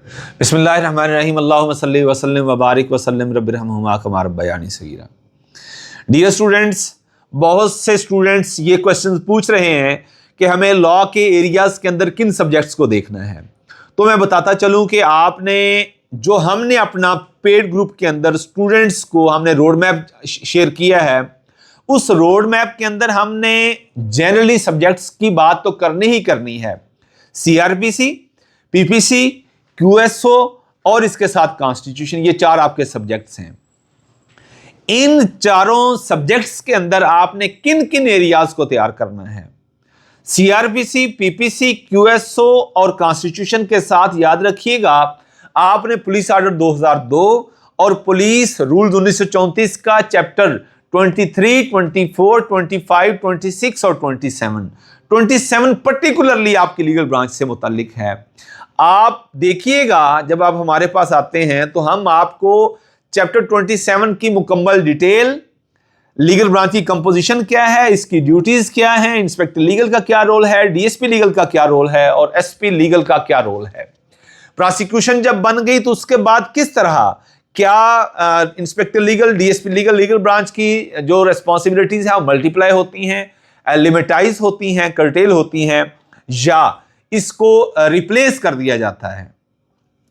बिस्मिल्लाहिर्रहमानिर्रहीम अल्लाहुम्मा सल्लि व सल्लिम व बारिक व सल्लिम रब्बिरहमहुमा कमा रब्बयानी सगीरा। डियर स्टूडेंट्स, बहुत से स्टूडेंट्स ये क्वेश्चन पूछ रहे हैं कि हमें लॉ के एरियाज़ के अंदर किन सब्जेक्ट्स को देखना है। तो मैं बताता चलूं कि हमने अपना पेड ग्रुप के अंदर स्टूडेंट्स को हमने रोड मैप शेयर किया है, उस रोड मैप के अंदर हमने जनरली सब्जेक्ट्स की बात तो करनी ही करनी है। सीआरपीसी, पीपीसी, क्यूएसओ और इसके साथ कॉन्स्टिट्यूशन, ये चार आपके सब्जेक्ट्स हैं। इन चारों सब्जेक्ट्स के अंदर आपने किन किन एरियाज को तैयार करना है। सीआरपीसी, पीपीसी, क्यूएसओ और कॉन्स्टिट्यूशन के साथ याद रखिएगा, आपने पुलिस ऑर्डर 2002 और पुलिस रूल 1934 का चैप्टर 23, 24, 25, 26 और 27 पर्टिकुलरली आपकी लीगल ब्रांच से मुताल्लिक है। आप देखिएगा, जब आप हमारे पास आते हैं तो हम आपको चैप्टर 27 की मुकम्मल डिटेल, लीगल ब्रांच की कंपोजिशन क्या है, इसकी ड्यूटीज क्या हैं, इंस्पेक्टर लीगल का क्या रोल है, डीएसपी लीगल का क्या रोल है और एसपी लीगल का क्या रोल है। प्रोसिक्यूशन जब बन गई तो उसके बाद किस तरह क्या inspector legal, DSP legal, legal branch की जो रिस्पॉन्सिबिलिटीज हैं वो मल्टीप्लाई होती हैं, लिमिटाइज होती हैं, कर्टेल होती हैं या इसको रिप्लेस कर दिया जाता है।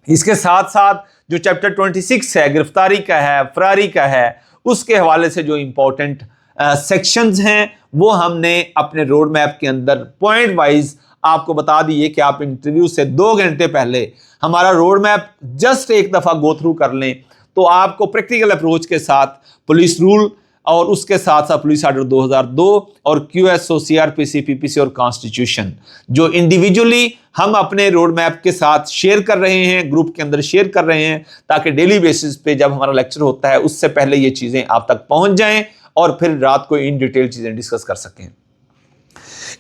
इसके साथ साथ जो चैप्टर 26 है, गिरफ्तारी का है, फरारी का है, उसके हवाले से जो इंपॉर्टेंट सेक्शंस हैं वो हमने अपने रोड मैप के अंदर पॉइंट वाइज आपको बता दिए कि आप इंटरव्यू से 2 घंटे पहले हमारा रोड मैप जस्ट एक दफ़ा गो थ्रू कर लें तो आपको प्रैक्टिकल अप्रोच के साथ पुलिस रूल और उसके साथ साथ पुलिस ऑर्डर 2002 और क्यूएसओ, सीआरपीसी, पीपीसी और कॉन्स्टिट्यूशन जो इंडिविजुअली हम अपने रोड मैप के साथ शेयर कर रहे हैं, ग्रुप के अंदर शेयर कर रहे हैं, ताकि डेली बेसिस पे जब हमारा लेक्चर होता है उससे पहले ये चीज़ें आप तक पहुंच जाएं और फिर रात को इन डिटेल चीज़ें डिस्कस कर सकें।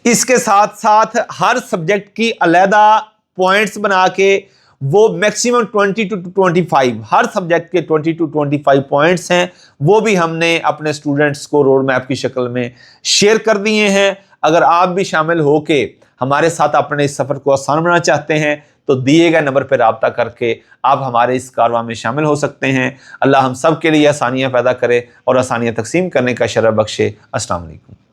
इसके साथ साथ हर सब्जेक्ट की अलहदा पॉइंट्स बना के वो मैक्सिमम 20 to 25 हर सब्जेक्ट के 20 to 25 पॉइंट्स हैं, वो भी हमने अपने स्टूडेंट्स को रोड मैप की शक्ल में शेयर कर दिए हैं। अगर आप भी शामिल होके हमारे साथ अपने इस सफ़र को आसान बनाना चाहते हैं तो दिए गए नंबर पर राब्ता करके आप हमारे इस कारवां में शामिल हो सकते हैं। अल्लाह हम सब के लिए आसानियाँ पैदा करे और आसानियाँ तकसीम करने का शरफ बख्शे। अस्सलाम वालेकुम।